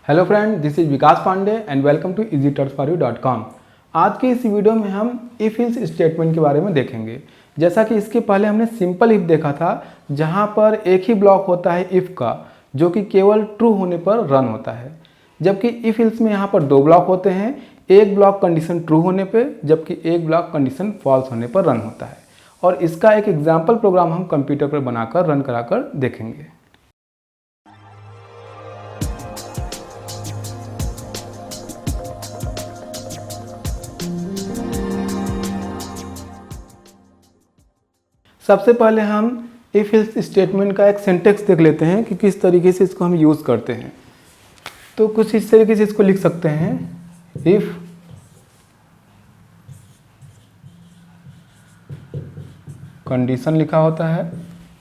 Hello friend, this is Vikas Pandey and welcome to easytutsforyou.com। आज के इस वीडियो में हम इफ एल्स स्टेटमेंट के बारे में देखेंगे। जैसा कि इसके पहले हमने सिंपल इफ देखा था, जहां पर एक ही ब्लॉक होता है इफ का, जो कि केवल ट्रू होने पर रन होता है। जबकि इफ एल्स में यहाँ पर दो ब्लॉक होते हैं, एक ब्लॉक कंडीशन ट्रू होने पर, जबकि एक ब्लॉक कंडीशन फॉल्स होने पर रन होता है। और इसका एक एग्जाम्पल प्रोग्राम हम कंप्यूटर पर बनाकर रन कराकर देखेंगे। सबसे पहले हम इफ एल्स स्टेटमेंट का एक सिंटेक्स देख लेते हैं कि किस तरीके से इसको हम यूज़ करते हैं। तो कुछ इस तरीके से इसको लिख सकते हैं, इफ कंडीशन लिखा होता है,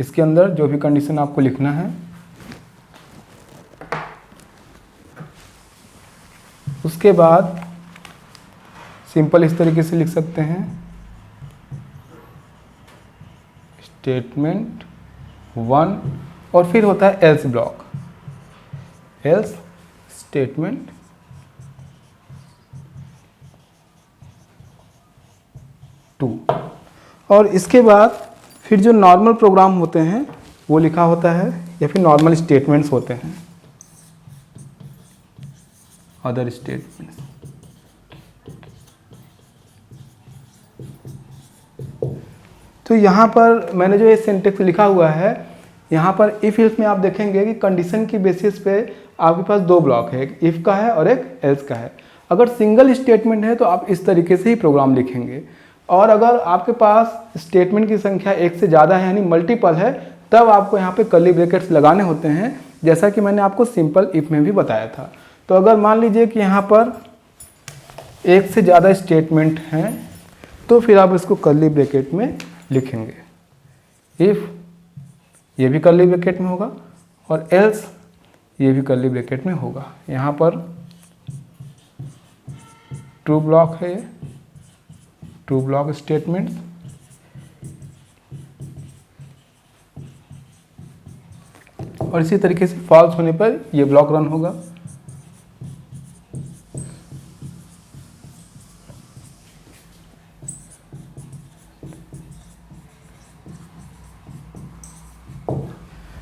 इसके अंदर जो भी कंडीशन आपको लिखना है, उसके बाद सिंपल इस तरीके से लिख सकते हैं, स्टेटमेंट 1, और फिर होता है एल्स ब्लॉक, एल्स स्टेटमेंट 2। और इसके बाद फिर जो नॉर्मल प्रोग्राम होते हैं वो लिखा होता है, या फिर नॉर्मल स्टेटमेंट्स होते हैं, अदर स्टेटमेंट्स। तो यहाँ पर मैंने जो ये सिंटेक्स लिखा हुआ है, यहाँ पर इफ एल्स में आप देखेंगे कि कंडीशन की बेसिस पे आपके पास दो ब्लॉक है, एक इफ का है और एक एल्स का है। अगर सिंगल स्टेटमेंट है तो आप इस तरीके से ही प्रोग्राम लिखेंगे, और अगर आपके पास स्टेटमेंट की संख्या एक से ज़्यादा है, यानी मल्टीपल है, तब आपको यहाँ पे कर्ली ब्रैकेट्स लगाने होते हैं, जैसा कि मैंने आपको सिंपल इफ में भी बताया था। तो अगर मान लीजिए कि यहाँ पर एक से ज़्यादा स्टेटमेंट हैं, तो फिर आप इसको कर्ली ब्रैकेट में लिखेंगे। इफ ये भी कर्ली ब्रैकेट में होगा और एल्स ये भी कर्ली ब्रैकेट में होगा। यहाँ पर ट्रू ब्लॉक है, ये ट्रू ब्लॉक स्टेटमेंट, और इसी तरीके से फॉल्स होने पर ये ब्लॉक रन होगा।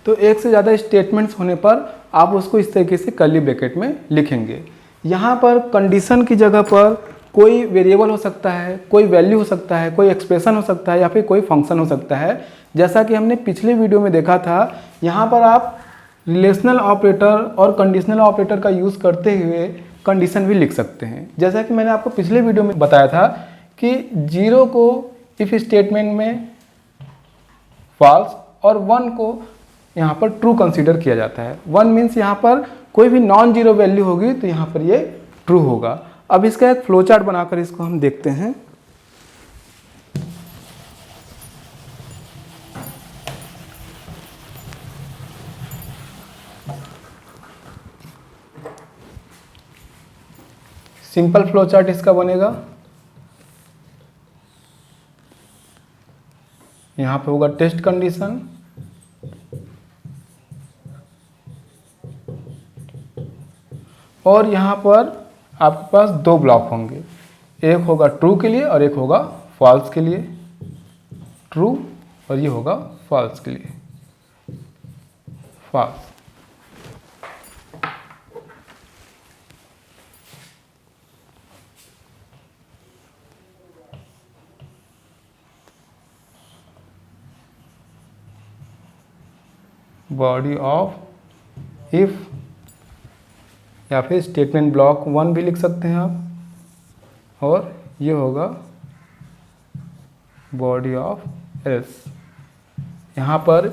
तो एक से ज़्यादा स्टेटमेंट्स होने पर आप उसको इस तरीके से कर्ली ब्रैकेट में लिखेंगे। यहाँ पर कंडीशन की जगह पर कोई वेरिएबल हो सकता है, कोई वैल्यू हो सकता है, कोई एक्सप्रेशन हो सकता है, या फिर कोई फंक्शन हो सकता है। जैसा कि हमने पिछले वीडियो में देखा था, यहाँ पर आप रिलेशनल ऑपरेटर और कंडीशनल ऑपरेटर का यूज़ करते हुए कंडीशन भी लिख सकते हैं। जैसा कि मैंने आपको पिछले वीडियो में बताया था कि 0 को इफ स्टेटमेंट में फॉल्स और 1 को यहाँ पर ट्रू कंसीडर किया जाता है। 1 मीन्स यहाँ पर कोई भी नॉन जीरो वैल्यू होगी तो यहाँ पर ये ट्रू होगा। अब इसका एक फ्लो चार्ट बनाकर इसको हम देखते हैं। सिंपल फ्लो चार्ट इसका बनेगा। यहाँ पे होगा टेस्ट कंडीशन, और यहाँ पर आपके पास दो ब्लॉक होंगे, एक होगा ट्रू के लिए और एक होगा फॉल्स के लिए। ट्रू और ये होगा फॉल्स के लिए, फॉल्स। बॉडी ऑफ इफ, या फिर स्टेटमेंट ब्लॉक 1 भी लिख सकते हैं आप, और ये होगा बॉडी ऑफ एल्स। यहाँ पर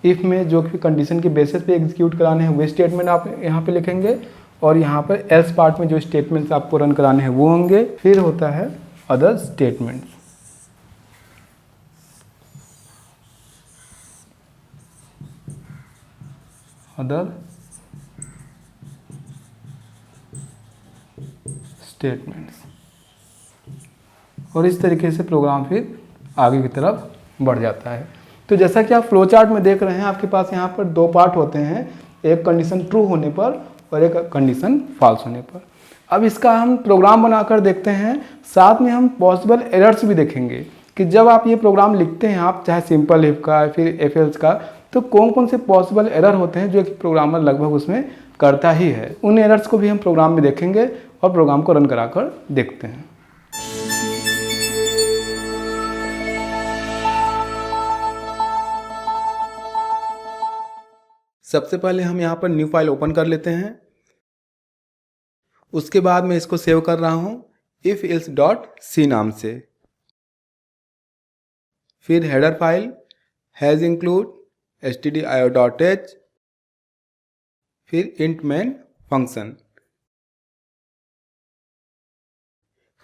इफ में जो भी कंडीशन के बेसिस पे एग्जीक्यूट कराने हैं वो स्टेटमेंट आप यहाँ पे लिखेंगे, और यहाँ पर एल्स पार्ट में जो स्टेटमेंट्स आपको रन कराने हैं वो होंगे। फिर होता है अदर स्टेटमेंट्स। अदर स्टेटमेंट्स, और इस तरीके से प्रोग्राम फिर आगे की तरफ बढ़ जाता है। तो जैसा कि आप फ्लो चार्ट में देख रहे हैं, आपके पास यहाँ पर दो पार्ट होते हैं, एक कंडीशन ट्रू होने पर और एक कंडीशन फॉल्स होने पर। अब इसका हम प्रोग्राम बनाकर देखते हैं, साथ में हम पॉसिबल एरर्स भी देखेंगे कि जब आप ये प्रोग्राम लिखते हैं, आप चाहे सिंपल इफ का फिर इफ एल्स का, तो कौन कौन से पॉसिबल एरर होते हैं जो एक प्रोग्रामर लगभग उसमें करता ही है। उन एरर्स को भी हम प्रोग्राम में देखेंगे और प्रोग्राम को रन कराकर देखते हैं। सबसे पहले हम यहाँ पर न्यू फाइल ओपन कर लेते हैं। उसके बाद मैं इसको सेव कर रहा हूँ ifelse.c नाम से। फिर header file has include stdio.h, फिर int main फंक्शन।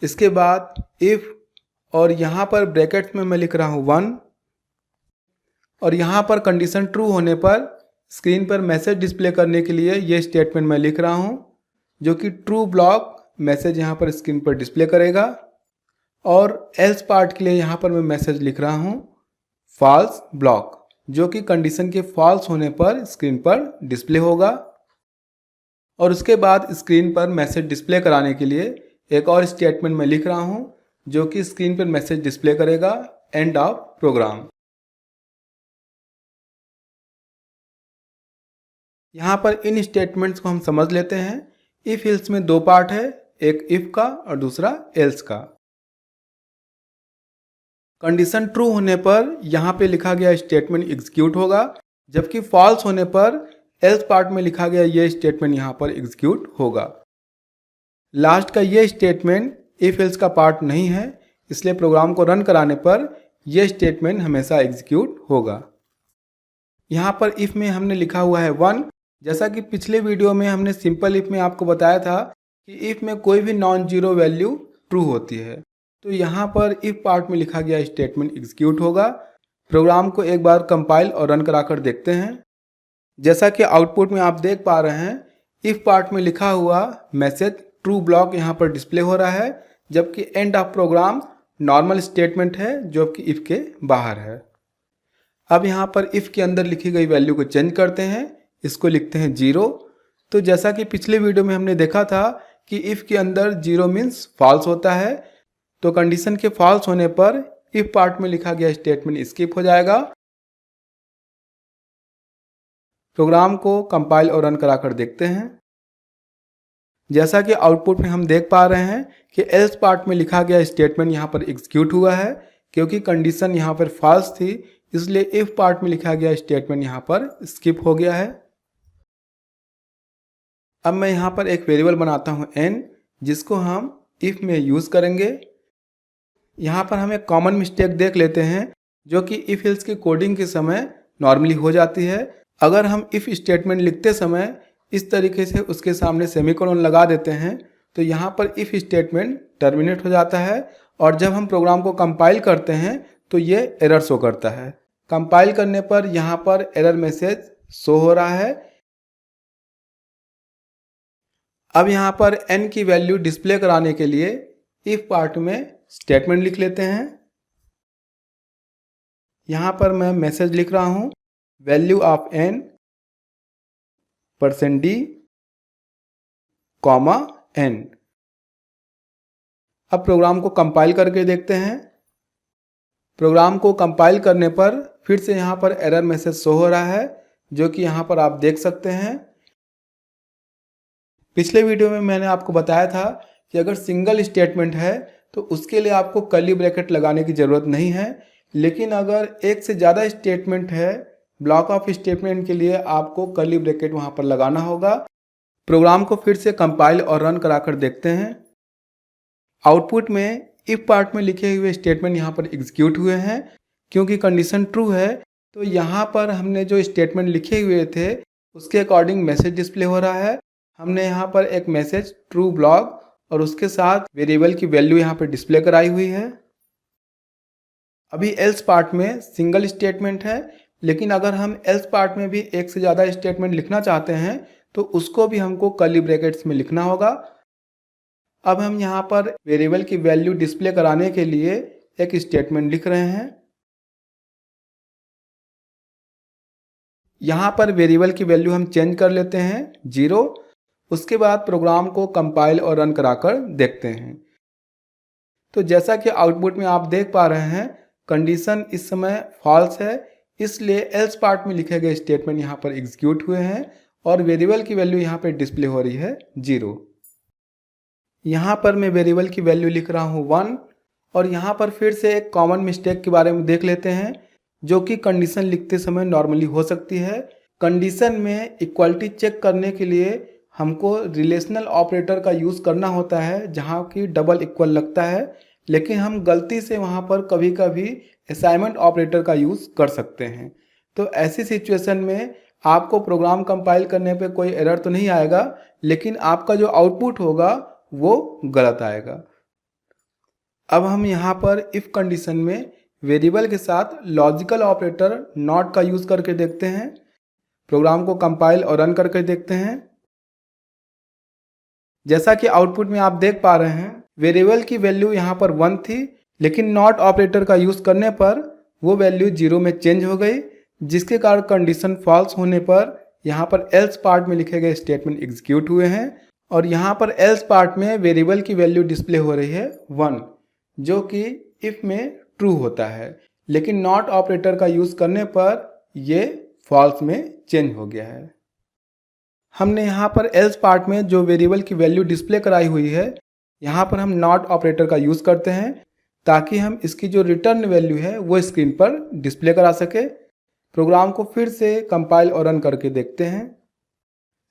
इसके बाद if और यहाँ पर ब्रैकेट्स में मैं लिख रहा हूँ 1 और यहाँ पर कंडीशन ट्रू होने पर स्क्रीन पर मैसेज डिस्प्ले करने के लिए ये स्टेटमेंट मैं लिख रहा हूँ, जो कि ट्रू ब्लॉक मैसेज यहाँ पर स्क्रीन पर डिस्प्ले करेगा। और एल्स पार्ट के लिए यहाँ पर मैं मैसेज लिख रहा हूँ फॉल्स ब्लॉक, जो कि कंडीशन के फॉल्स होने पर स्क्रीन पर डिस्प्ले होगा। और उसके बाद स्क्रीन पर मैसेज डिस्प्ले कराने के लिए एक और स्टेटमेंट मैं लिख रहा हूँ, जो कि स्क्रीन पर मैसेज डिस्प्ले करेगा एंड ऑफ प्रोग्राम। यहाँ पर इन स्टेटमेंट्स को हम समझ लेते हैं। इफ एल्स में दो पार्ट है, एक इफ का और दूसरा एल्स का। कंडीशन ट्रू होने पर यहाँ पे लिखा गया स्टेटमेंट एग्जीक्यूट होगा, जबकि फॉल्स होने पर एल्स पार्ट में लिखा गया ये स्टेटमेंट यहाँ पर एग्जीक्यूट होगा। लास्ट का ये स्टेटमेंट इफ एल्स का पार्ट नहीं है, इसलिए प्रोग्राम को रन कराने पर यह स्टेटमेंट हमेशा एग्जीक्यूट होगा। यहाँ पर इफ में हमने लिखा हुआ है 1, जैसा कि पिछले वीडियो में हमने सिंपल इफ में आपको बताया था कि इफ में कोई भी नॉन जीरो वैल्यू ट्रू होती है, तो यहाँ पर इफ पार्ट में लिखा गया स्टेटमेंट एग्जीक्यूट होगा। प्रोग्राम को एक बार कंपाइल और रन कराकर देखते हैं। जैसा कि आउटपुट में आप देख पा रहे हैं, इफ पार्ट में लिखा हुआ मैसेज ट्रू ब्लॉक यहाँ पर डिस्प्ले हो रहा है, जबकि end of program normal statement है जो कि इफ के बाहर है। अब यहाँ पर इफ के अंदर लिखी गई वैल्यू को चेंज करते हैं, इसको लिखते हैं 0। तो जैसा कि पिछले वीडियो में हमने देखा था कि इफ के अंदर 0 मीन्स फॉल्स होता है, तो कंडीशन के फॉल्स होने पर इफ पार्ट में लिखा गया स्टेटमेंट स्किप हो जाएगा। प्रोग्राम को कंपाइल और रन कराकर देखते हैं। जैसा कि आउटपुट में हम देख पा रहे हैं कि एल्स पार्ट में लिखा गया स्टेटमेंट यहाँ पर एग्जीक्यूट हुआ है, क्योंकि कंडीशन यहाँ पर फॉल्स थी, इसलिए इफ पार्ट में लिखा गया स्टेटमेंट यहाँ पर स्किप हो गया है। अब मैं यहाँ पर एक वेरिएबल बनाता हूँ n, जिसको हम इफ में यूज़ करेंगे। यहाँ पर हम एक कॉमन मिस्टेक देख लेते हैं, जो कि इफ एल्स की कोडिंग के समय नॉर्मली हो जाती है। अगर हम इफ स्टेटमेंट लिखते समय इस तरीके से उसके सामने सेमीकोलन लगा देते हैं, तो यहाँ पर इफ स्टेटमेंट टर्मिनेट हो जाता है और जब हम प्रोग्राम को कंपाइल करते हैं तो ये एरर शो करता है। कंपाइल करने पर यहाँ पर एरर मैसेज शो हो रहा है। अब यहाँ पर n की वैल्यू डिस्प्ले कराने के लिए इफ पार्ट में स्टेटमेंट लिख लेते हैं। यहाँ पर मैं मैसेज लिख रहा हूँ value of n %d, n। अब प्रोग्राम को कंपाइल करके देखते हैं। प्रोग्राम को कंपाइल करने पर फिर से यहाँ पर एरर मैसेज शो हो रहा है, जो कि यहाँ पर आप देख सकते हैं। पिछले वीडियो में मैंने आपको बताया था कि अगर सिंगल स्टेटमेंट है तो उसके लिए आपको कर्ली ब्रैकेट लगाने की ज़रूरत नहीं है, लेकिन अगर एक से ज़्यादा स्टेटमेंट है, ब्लॉक ऑफ स्टेटमेंट के लिए आपको कर्ली ब्रैकेट वहाँ पर लगाना होगा। प्रोग्राम को फिर से कंपाइल और रन कराकर देखते हैं। आउटपुट में इफ पार्ट में लिखे हुए स्टेटमेंट यहाँ पर एग्जीक्यूट हुए हैं, क्योंकि कंडीशन ट्रू है। तो यहाँ पर हमने जो स्टेटमेंट लिखे हुए थे उसके अकॉर्डिंग मैसेज डिस्प्ले हो रहा है। हमने यहाँ पर एक मैसेज ट्रू ब्लॉक और उसके साथ वेरिएबल की वैल्यू यहाँ पर डिस्प्ले कराई हुई है। अभी एल्स पार्ट में सिंगल स्टेटमेंट है, लेकिन अगर हम एल्स पार्ट में भी एक से ज़्यादा स्टेटमेंट लिखना चाहते हैं तो उसको भी हमको कर्ली ब्रैकेट्स में लिखना होगा। अब हम यहाँ पर वेरिएबल की वैल्यू डिस्प्ले कराने के लिए एक स्टेटमेंट लिख रहे हैं। यहाँ पर वेरिएबल की वैल्यू हम चेंज कर लेते हैं 0, उसके बाद प्रोग्राम को कंपाइल और रन कराकर देखते हैं। तो जैसा कि आउटपुट में आप देख पा रहे हैं, कंडीशन इस समय फॉल्स है, इसलिए एल्स पार्ट में लिखे गए स्टेटमेंट यहाँ पर एग्जीक्यूट हुए हैं और वेरिएबल की वैल्यू यहाँ पर डिस्प्ले हो रही है 0। यहाँ पर मैं वेरिएबल की वैल्यू लिख रहा हूँ 1 और यहाँ पर फिर से एक कॉमन मिस्टेक के बारे में देख लेते हैं जो कि कंडीशन लिखते समय नॉर्मली हो सकती है। कंडीशन में इक्वालिटी चेक करने के लिए हमको रिलेशनल ऑपरेटर का यूज़ करना होता है जहाँ की डबल इक्वल लगता है, लेकिन हम गलती से वहाँ पर कभी कभी असाइनमेंट ऑपरेटर का यूज़ कर सकते हैं। तो ऐसी सिचुएशन में आपको प्रोग्राम कंपाइल करने पे कोई एरर तो नहीं आएगा, लेकिन आपका जो आउटपुट होगा वो गलत आएगा। अब हम यहाँ पर इफ़ कंडीशन में वेरिएबल के साथ लॉजिकल ऑपरेटर नॉट का यूज़ करके देखते हैं। प्रोग्राम को कंपाइल और रन करके देखते हैं। जैसा कि आउटपुट में आप देख पा रहे हैं, वेरिएबल की वैल्यू यहाँ पर 1 थी, लेकिन नॉट ऑपरेटर का यूज़ करने पर वो वैल्यू 0 में चेंज हो गई, जिसके कारण कंडीशन फॉल्स होने पर यहाँ पर एल्स पार्ट में लिखे गए स्टेटमेंट एग्जीक्यूट हुए हैं और यहाँ पर एल्स पार्ट में वेरिएबल की वैल्यू डिस्प्ले हो रही है 1, जो कि इफ में ट्रू होता है, लेकिन नॉट ऑपरेटर का यूज़ करने पर ये फॉल्स में चेंज हो गया है। हमने यहाँ पर एल्स पार्ट में जो वेरिएबल की वैल्यू डिस्प्ले कराई हुई है, यहाँ पर हम नॉट ऑपरेटर का यूज़ करते हैं ताकि हम इसकी जो रिटर्न वैल्यू है वो स्क्रीन पर डिस्प्ले करा सके। प्रोग्राम को फिर से कंपाइल और रन करके देखते हैं।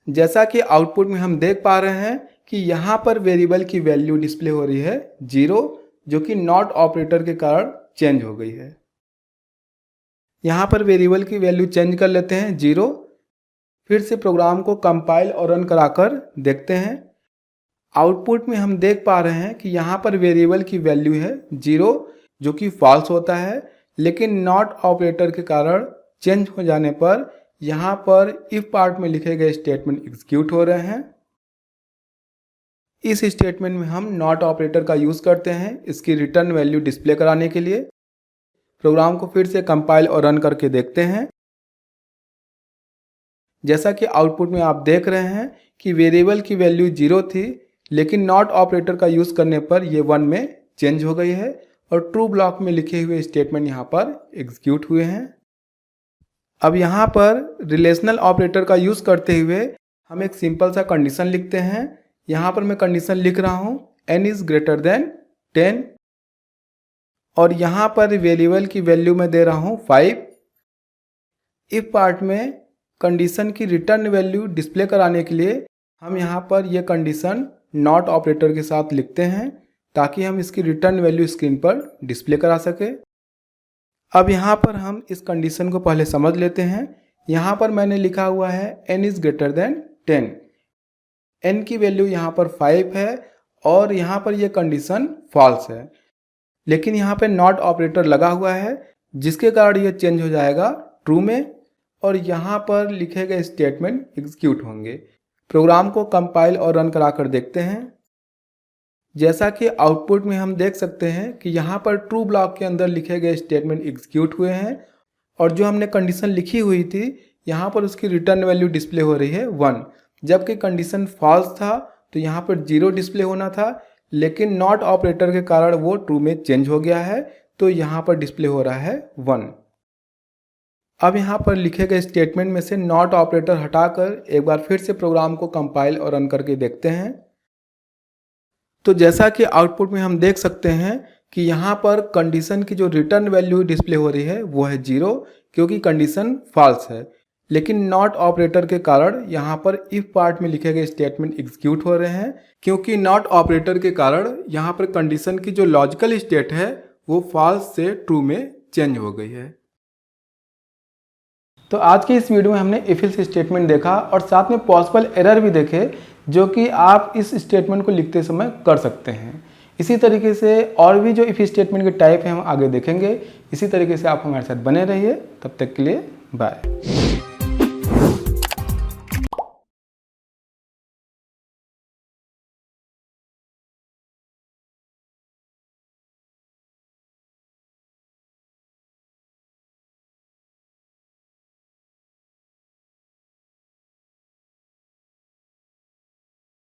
जैसा कि आउटपुट में हम देख पा रहे हैं कि यहाँ पर वेरिएबल की वैल्यू डिस्प्ले हो रही है 0, जो कि नॉट ऑपरेटर के कारण चेंज हो गई है। यहाँ पर वेरिएबल की वैल्यू चेंज कर लेते हैं 0। फिर से प्रोग्राम को कंपाइल और रन कराकर देखते हैं। आउटपुट में हम देख पा रहे हैं कि यहाँ पर वेरिएबल की वैल्यू है 0, जो कि फॉल्स होता है, लेकिन नॉट ऑपरेटर के कारण चेंज हो जाने पर यहाँ पर इफ पार्ट में लिखे गए स्टेटमेंट एग्जीक्यूट हो रहे हैं। इस स्टेटमेंट में हम नॉट ऑपरेटर का यूज़ करते हैं इसकी रिटर्न वैल्यू डिस्प्ले कराने के लिए। प्रोग्राम को फिर से कंपाइल और रन करके देखते हैं। जैसा कि आउटपुट में आप देख रहे हैं कि वेरिएबल की वैल्यू 0 थी, लेकिन नॉट ऑपरेटर का यूज़ करने पर ये 1 में चेंज हो गई है और ट्रू ब्लॉक में लिखे हुए स्टेटमेंट यहाँ पर एग्जीक्यूट हुए हैं। अब यहाँ पर रिलेशनल ऑपरेटर का यूज़ करते हुए हम एक सिंपल सा कंडीशन लिखते हैं। यहाँ पर मैं कंडीशन लिख रहा हूँ n इज़ ग्रेटर देन 10 और यहाँ पर वेरिएबल की वैल्यू मैं दे रहा हूँ 5। इफ पार्ट में कंडीशन की रिटर्न वैल्यू डिस्प्ले कराने के लिए हम यहाँ पर यह कंडीशन नॉट ऑपरेटर के साथ लिखते हैं ताकि हम इसकी रिटर्न वैल्यू स्क्रीन पर डिस्प्ले करा सके। अब यहाँ पर हम इस कंडीशन को पहले समझ लेते हैं। यहाँ पर मैंने लिखा हुआ है n is greater than 10। n की वैल्यू यहाँ पर 5 है और यहाँ पर यह कंडीशन फॉल्स है, लेकिन यहाँ पे नॉट ऑपरेटर लगा हुआ है जिसके कारण यह चेंज हो जाएगा ट्रू में और यहाँ पर लिखे गए स्टेटमेंट एग्जीक्यूट होंगे। प्रोग्राम को कंपाइल और रन कराकर देखते हैं। जैसा कि आउटपुट में हम देख सकते हैं कि यहाँ पर ट्रू ब्लॉक के अंदर लिखे गए स्टेटमेंट एग्जीक्यूट हुए हैं और जो हमने कंडीशन लिखी हुई थी यहाँ पर उसकी रिटर्न वैल्यू डिस्प्ले हो रही है 1, जबकि कंडीशन फॉल्स था तो यहाँ पर 0 डिस्प्ले होना था, लेकिन नॉट ऑपरेटर के कारण वो ट्रू में चेंज हो गया है तो यहाँ पर डिस्प्ले हो रहा है 1। अब यहाँ पर लिखे गए स्टेटमेंट में से नॉट ऑपरेटर हटाकर एक बार फिर से प्रोग्राम को कंपाइल और रन करके देखते हैं। तो जैसा कि आउटपुट में हम देख सकते हैं कि यहाँ पर कंडीशन की जो रिटर्न वैल्यू डिस्प्ले हो रही है वो है 0, क्योंकि कंडीशन फॉल्स है, लेकिन नॉट ऑपरेटर के कारण यहाँ पर इफ पार्ट में लिखे गए स्टेटमेंट एग्जीक्यूट हो रहे हैं, क्योंकि नॉट ऑपरेटर के कारण यहाँ पर कंडीशन की जो लॉजिकल स्टेट है वो फॉल्स से ट्रू में चेंज हो गई है। तो आज की इस वीडियो में हमने इफ एल्स स्टेटमेंट देखा और साथ में पॉसिबल एरर भी देखे जो कि आप इस स्टेटमेंट को लिखते समय कर सकते हैं। इसी तरीके से और भी जो इफ स्टेटमेंट के टाइप हैं हम आगे देखेंगे। इसी तरीके से आप हमारे साथ बने रहिए। तब तक के लिए बाय।